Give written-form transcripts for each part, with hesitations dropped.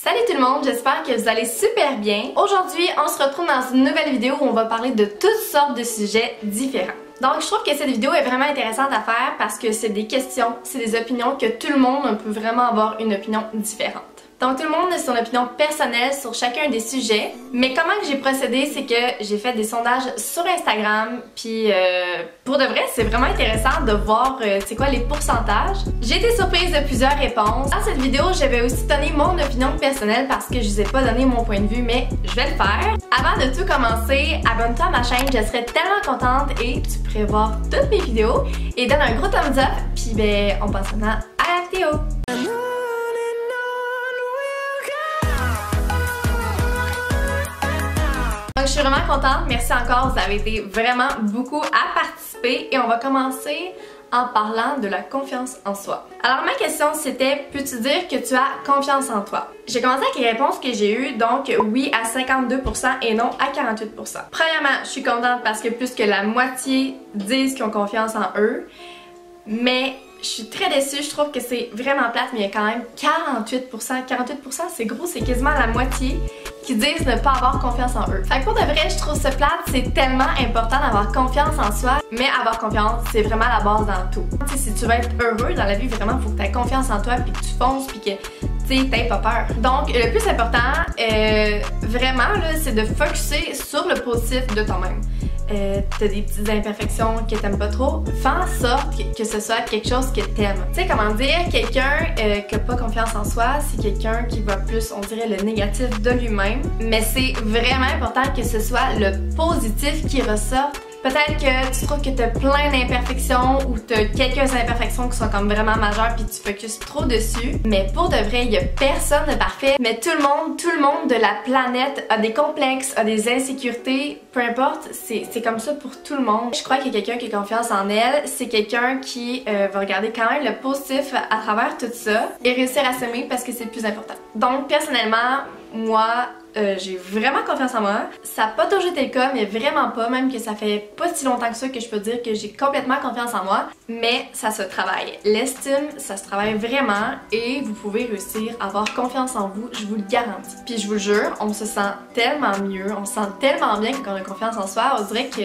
Salut tout le monde, j'espère que vous allez super bien. Aujourd'hui, on se retrouve dans une nouvelle vidéo où on va parler de toutes sortes de sujets différents. Donc je trouve que cette vidéo est vraiment intéressante à faire parce que c'est des questions, c'est des opinions que tout le monde peut vraiment avoir une opinion différente. Donc tout le monde a son opinion personnelle sur chacun des sujets, mais comment que j'ai procédé, c'est que j'ai fait des sondages sur Instagram, puis pour de vrai, c'est vraiment intéressant de voir c'est quoi les pourcentages. J'ai été surprise de plusieurs réponses. Dans cette vidéo, je vais aussi donner mon opinion personnelle parce que je vous ai pas donné mon point de vue, mais je vais le faire. Avant de tout commencer, abonne-toi à ma chaîne, je serais tellement contente et tu pourrais voir toutes mes vidéos et donne un gros thumbs up, puis ben on passe maintenant à la vidéo. Donc je suis vraiment contente, merci encore, vous avez été vraiment beaucoup à participer et on va commencer en parlant de la confiance en soi. Alors ma question c'était, peux-tu dire que tu as confiance en toi? J'ai commencé avec les réponses que j'ai eues, donc oui à 52% et non à 48%. Premièrement, je suis contente parce que plus que la moitié disent qu'ils ont confiance en eux, mais je suis très déçue, je trouve que c'est vraiment plate, mais il y a quand même 48%. 48% c'est gros, c'est quasiment la moitié qui disent ne pas avoir confiance en eux. Fait que pour de vrai, je trouve ça plate, c'est tellement important d'avoir confiance en soi, mais avoir confiance, c'est vraiment la base dans tout. Tu sais, si tu veux être heureux dans la vie, vraiment, il faut que tu aies confiance en toi, puis que tu fonces, puis que tu n'aies pas peur. Donc, le plus important, vraiment, c'est de focuser sur le positif de toi-même. T'as des petites imperfections que t'aimes pas trop, fais en sorte que ce soit quelque chose que t'aimes. Tu sais comment dire, quelqu'un qui a pas confiance en soi, c'est quelqu'un qui va plus, on dirait, le négatif de lui-même. Mais c'est vraiment important que ce soit le positif qui ressorte. Peut-être que tu trouves que t'as plein d'imperfections ou t'as quelques imperfections qui sont comme vraiment majeures puis tu focuses trop dessus. Mais pour de vrai, il y a personne de parfait. Mais tout le monde de la planète a des complexes, a des insécurités, peu importe, c'est comme ça pour tout le monde. Je crois que quelqu'un qui a confiance en elle, c'est quelqu'un qui va regarder quand même le positif à travers tout ça et réussir à s'aimer parce que c'est le plus important. Donc personnellement, moi, j'ai vraiment confiance en moi. Ça n'a pas toujours été le cas, mais vraiment pas, même que ça fait pas si longtemps que ça que je peux dire que j'ai complètement confiance en moi, mais ça se travaille. L'estime, ça se travaille vraiment et vous pouvez réussir à avoir confiance en vous, je vous le garantis. Puis je vous le jure, on se sent tellement mieux, on se sent tellement bien quand on a confiance en soi, on dirait que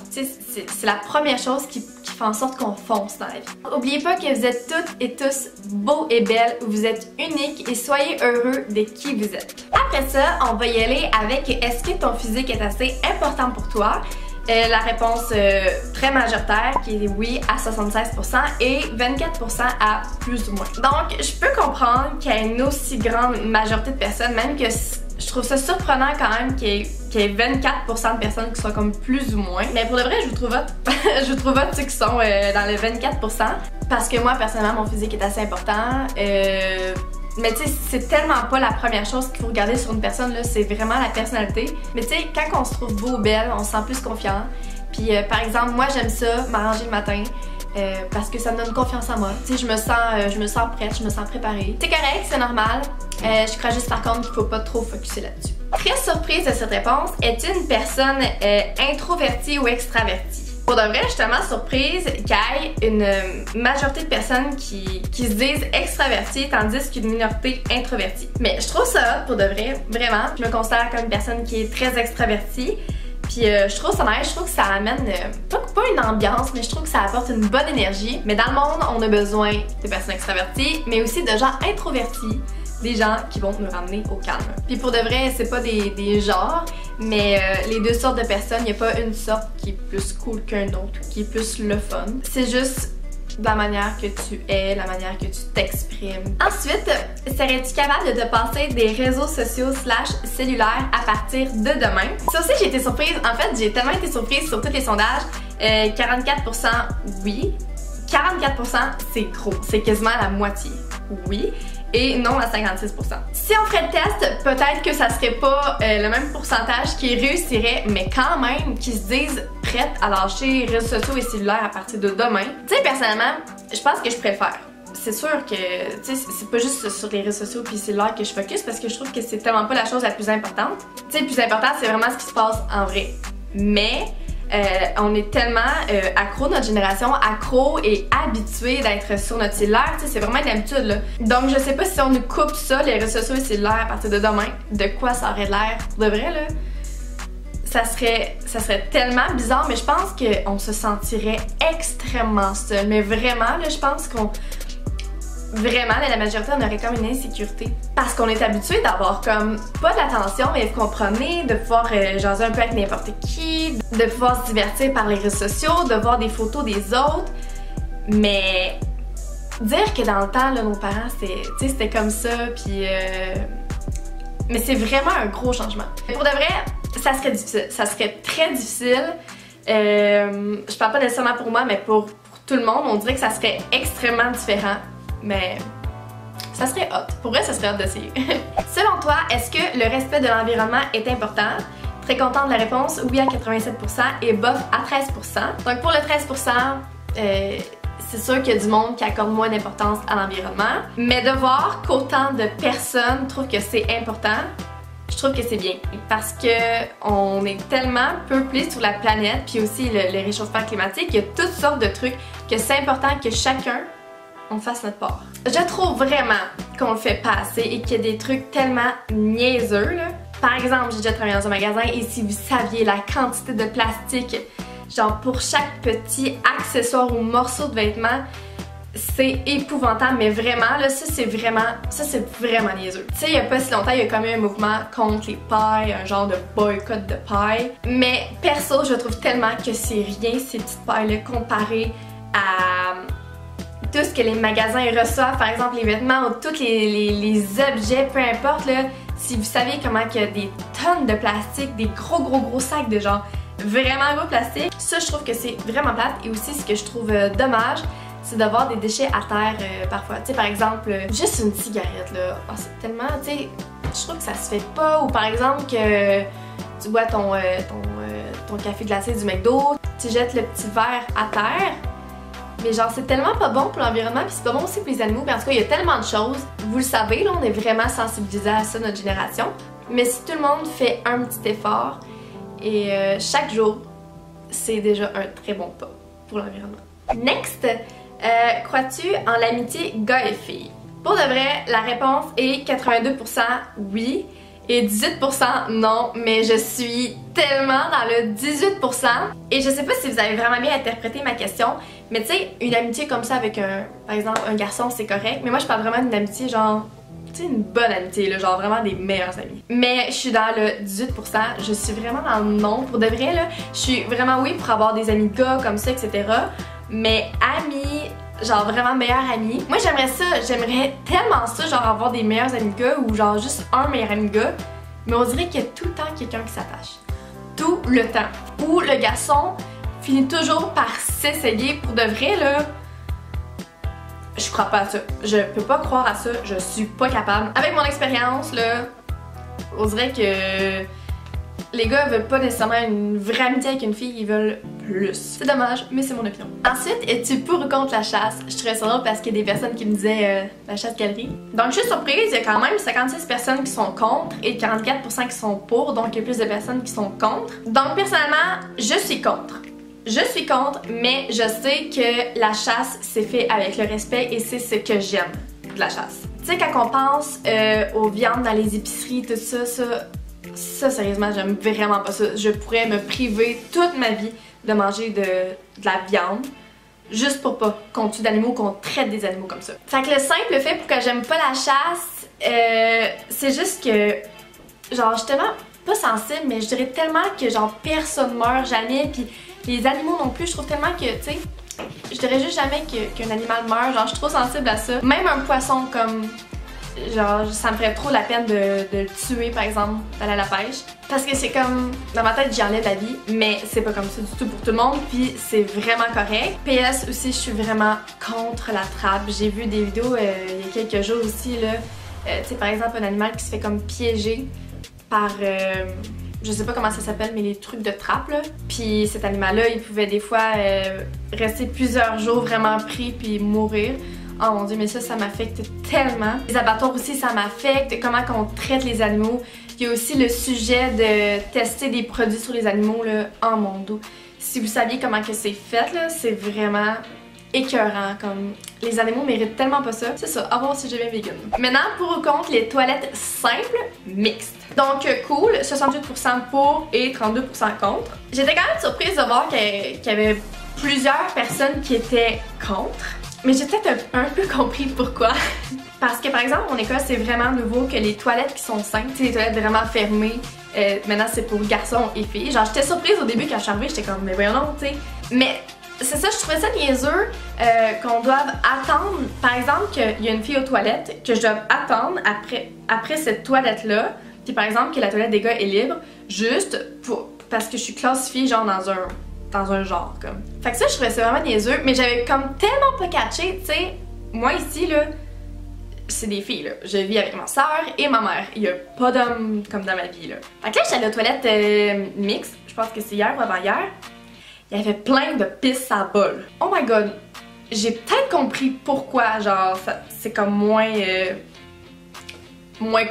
c'est la première chose qui fait en sorte qu'on fonce dans la vie. N'oubliez pas que vous êtes toutes et tous beaux et belles, vous êtes uniques et soyez heureux de qui vous êtes. Après ça, on va y aller avec est-ce que ton physique est assez important pour toi? La réponse très majoritaire qui est oui à 76% et 24% à plus ou moins. Donc je peux comprendre qu'il y ait une aussi grande majorité de personnes, même que je trouve ça surprenant quand même qu'il y ait 24% de personnes qui sont comme plus ou moins. Mais pour de vrai, je vous trouve hot ceux qui sont dans le 24%. Parce que moi, personnellement, mon physique est assez important. Mais tu sais, c'est tellement pas la première chose qu'il faut regarder sur une personne, là, c'est vraiment la personnalité. Mais tu sais, quand on se trouve beau ou belle, on se sent plus confiant. Puis par exemple, moi j'aime ça, m'arranger le matin. Parce que ça me donne confiance en moi. Tu sais, je me sens prête, je me sens préparée. C'est correct, c'est normal. Je crois juste par contre qu'il faut pas trop focuser là-dessus. Très surprise de cette réponse, es-tu une personne introvertie ou extravertie? Pour de vrai, je suis tellement surprise qu'il y ait une majorité de personnes qui se disent extraverties tandis qu'une minorité introvertie. Mais je trouve ça hot pour de vrai, vraiment. Je me considère comme une personne qui est très extravertie. Puis je trouve ça nice, je trouve que ça amène, pas une ambiance, mais je trouve que ça apporte une bonne énergie. Mais dans le monde, on a besoin de personnes extraverties, mais aussi de gens introvertis, des gens qui vont nous ramener au calme. Puis pour de vrai, c'est pas des genres, mais les deux sortes de personnes, il n'y a pas une sorte qui est plus cool qu'un autre, qui est plus le fun. C'est juste de la manière que tu es, la manière que tu t'exprimes. Ensuite, serais-tu capable de te passer des réseaux sociaux / cellulaires à partir de demain? Ça aussi, j'ai été surprise. En fait, j'ai tellement été surprise sur tous les sondages. 44% oui. 44% c'est trop. C'est quasiment la moitié. Oui. Et non à 56%. Si on ferait le test, peut-être que ça serait pas le même pourcentage qui réussirait, mais quand même qui se disent prêtes à lâcher réseaux sociaux et cellulaires à partir de demain. Tu sais, personnellement, je pense que je préfère. C'est sûr que, tu sais, c'est pas juste sur les réseaux sociaux puis cellulaires que je focus parce que je trouve que c'est tellement pas la chose la plus importante. Tu sais, le plus important, c'est vraiment ce qui se passe en vrai. Mais On est tellement accro, notre génération, accro et habitué d'être sur notre cellulaire, tu sais, c'est vraiment une habitude là. Donc je sais pas si on nous coupe ça, les réseaux sociaux et cellulaires à partir de demain, de quoi ça aurait l'air pour de vrai là. Ça serait tellement bizarre, mais je pense qu'on se sentirait extrêmement seul. Mais vraiment, là, je pense qu'on... Vraiment, la majorité, on aurait comme une insécurité. Parce qu'on est habitué d'avoir comme, pas de l'attention, mais vous comprenez, de pouvoir jaser un peu avec n'importe qui, de pouvoir se divertir par les réseaux sociaux, de voir des photos des autres. Mais dire que dans le temps, là, nos parents, c'était comme ça, puis... Mais c'est vraiment un gros changement. Pour de vrai, ça serait difficile. Ça serait très difficile. Je parle pas nécessairement pour moi, mais pour tout le monde, on dirait que ça serait extrêmement différent. Mais ça serait hot. Pour vrai, ça serait hot d'essayer. Selon toi, est-ce que le respect de l'environnement est important? Très contente de la réponse, oui à 87% et bof à 13%. Donc pour le 13%, c'est sûr qu'il y a du monde qui accorde moins d'importance à l'environnement, mais de voir qu'autant de personnes trouvent que c'est important, je trouve que c'est bien. Parce que on est tellement peuplé sur la planète, puis aussi le réchauffement climatique, il y a toutes sortes de trucs que c'est important que chacun on fasse notre part. Je trouve vraiment qu'on le fait pas assez et qu'il y a des trucs tellement niaiseux là. Par exemple, j'ai déjà travaillé dans un magasin et si vous saviez la quantité de plastique, genre pour chaque petit accessoire ou morceau de vêtement, c'est épouvantable, mais vraiment là, ça c'est vraiment niaiseux. Tu sais, il y a pas si longtemps, il y a quand même un mouvement contre les pailles, un genre de boycott de pailles, mais perso, je trouve tellement que c'est rien ces petites pailles-là comparées à tout ce que les magasins reçoivent, par exemple les vêtements ou tous les objets, peu importe là, si vous saviez comment il y a des tonnes de plastique, des gros sacs de genre vraiment gros plastique, ça je trouve que c'est vraiment plate. Et aussi ce que je trouve dommage, c'est d'avoir des déchets à terre parfois. Tu sais par exemple, juste une cigarette là, oh, c'est tellement, tu sais, je trouve que ça se fait pas. Ou par exemple que tu bois ton café glacé du McDo, tu jettes le petit verre à terre. Mais genre c'est tellement pas bon pour l'environnement puis c'est pas bon aussi pour les animaux. Mais en tout cas il y a tellement de choses. Vous le savez là, on est vraiment sensibilisés à ça notre génération. Mais si tout le monde fait un petit effort et chaque jour, c'est déjà un très bon pas pour l'environnement. Next, crois-tu en l'amitié gars et filles? Pour de vrai, la réponse est 82% oui et 18% non, mais je suis tellement dans le 18%. Et je sais pas si vous avez vraiment bien interprété ma question, mais tu sais, une amitié comme ça avec par exemple, un garçon, c'est correct. Mais moi, je parle vraiment d'une amitié genre, tu sais, une bonne amitié, là, genre vraiment des meilleurs amis. Mais je suis dans le 18%, je suis vraiment dans le non. Pour de vrai, là, je suis vraiment oui pour avoir des amis gars comme ça, etc. Mais amis, genre vraiment meilleurs amis. Moi, j'aimerais ça, j'aimerais tellement ça, genre avoir des meilleurs amis gars ou genre juste un meilleur ami gars. Mais on dirait qu'il y a tout le temps quelqu'un qui s'attache. Tout le temps. Ou le garçon finit toujours par s'essayer. Pour de vrai, là, je crois pas à ça. Je peux pas croire à ça. Je suis pas capable. Avec mon expérience, là, on dirait que les gars veulent pas nécessairement une vraie amitié avec une fille, ils veulent plus. C'est dommage, mais c'est mon opinion. Ensuite, es-tu pour ou contre la chasse? Je trouvais ça drôle parce qu'il y a des personnes qui me disaient la chasse-galerie. Donc je suis surprise, il y a quand même 56 personnes qui sont contre et 44% qui sont pour, donc il y a plus de personnes qui sont contre. Donc personnellement, je suis contre. Je suis contre, mais je sais que la chasse, c'est fait avec le respect et c'est ce que j'aime de la chasse. Tu sais, quand on pense aux viandes dans les épiceries, tout ça, ça sérieusement, j'aime vraiment pas ça. Je pourrais me priver toute ma vie de manger de la viande juste pour pas qu'on tue d'animaux, qu'on traite des animaux comme ça. Fait que le simple fait pour que j'aime pas la chasse, c'est juste que genre je suis tellement pas sensible, mais je dirais tellement que genre personne meurt jamais, puis les animaux non plus, je trouve tellement que, tu sais, je dirais juste jamais qu'un animal meurt, genre je suis trop sensible à ça. Même un poisson comme, genre ça me ferait trop la peine de le tuer par exemple, d'aller à la pêche. Parce que c'est comme, dans ma tête j'y enlève la vie, mais c'est pas comme ça du tout pour tout le monde, puis c'est vraiment correct. PS aussi, je suis vraiment contre la trappe. J'ai vu des vidéos il y a quelques jours aussi là, tu sais par exemple un animal qui se fait comme piéger par, je sais pas comment ça s'appelle, mais les trucs de trappe là. Puis cet animal-là, il pouvait des fois rester plusieurs jours vraiment pris puis mourir. Oh mon dieu, mais ça m'affecte tellement. Les abattoirs aussi, ça m'affecte. Comment qu'on traite les animaux. Il y a aussi le sujet de tester des produits sur les animaux là. Oh mon dieu. si vous saviez comment que c'est fait, là, c'est vraiment écœurant. Comme les animaux méritent tellement pas ça. C'est ça, à voir si je deviens vegan. Maintenant, pour ou contre les toilettes simples mixtes. Donc cool, 68% pour et 32% contre. J'étais quand même surprise de voir qu'il y avait plusieurs personnes qui étaient contre. Mais j'ai peut-être un peu compris pourquoi. Parce que par exemple, mon école, c'est vraiment nouveau que les toilettes qui sont simples, les toilettes vraiment fermées, maintenant c'est pour garçons et filles. Genre j'étais surprise au début quand je suis arrivée, j'étais comme mais voyons donc, tu sais. Mais c'est ça, je trouvais ça niaiseux qu'on doive attendre, par exemple qu'il y a une fille aux toilettes, que je dois attendre après cette toilette-là, puis par exemple que la toilette des gars est libre, juste parce que je suis classifiée genre dans un genre comme. Fait que ça, je trouvais ça vraiment niaiseux, mais j'avais comme tellement pas catché, tu sais, moi ici là, c'est des filles là, je vis avec ma soeur et ma mère, il y a pas d'hommes comme dans ma vie là. Fait que là, j'étais à la toilette mixte, je pense que c'est hier ou avant-hier, il y avait plein de pisse à bol. Oh my god, j'ai peut-être compris pourquoi, genre, c'est comme moins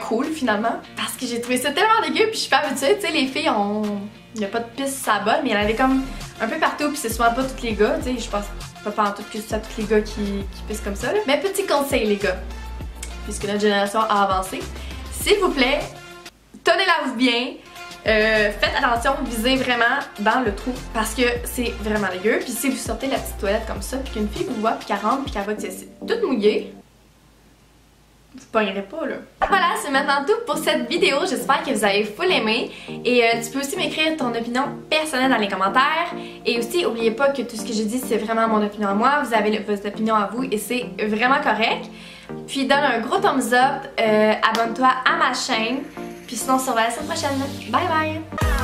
cool finalement. Parce que j'ai trouvé ça tellement dégueu, puis je suis pas habituée, tu sais, les filles ont... Il n'y a pas de pisse à bol, mais il y en avait comme un peu partout, puis c'est souvent pas tous les gars, tu sais, je pense pas en tout que c'est à tous les gars qui pissent comme ça, là. Mais petit conseil les gars, puisque notre génération a avancé, s'il vous plaît, tenez-la-vous bien. Faites attention, visez vraiment dans le trou parce que c'est vraiment dégueu. Puis si vous sortez de la petite toilette comme ça, puis qu'une fille vous voit, puis qu'elle rentre, puis qu'elle voit que c'est toute mouillée, vous pognerez pas là. Voilà, c'est maintenant tout pour cette vidéo. J'espère que vous avez full aimé. Et tu peux aussi m'écrire ton opinion personnelle dans les commentaires. Et aussi, n'oubliez pas que tout ce que je dis, c'est vraiment mon opinion à moi. Vous avez votre opinion à vous et c'est vraiment correct. Puis donne un gros thumbs up, abonne-toi à ma chaîne. Puis sinon, on se revoit la semaine prochaine. Bye bye!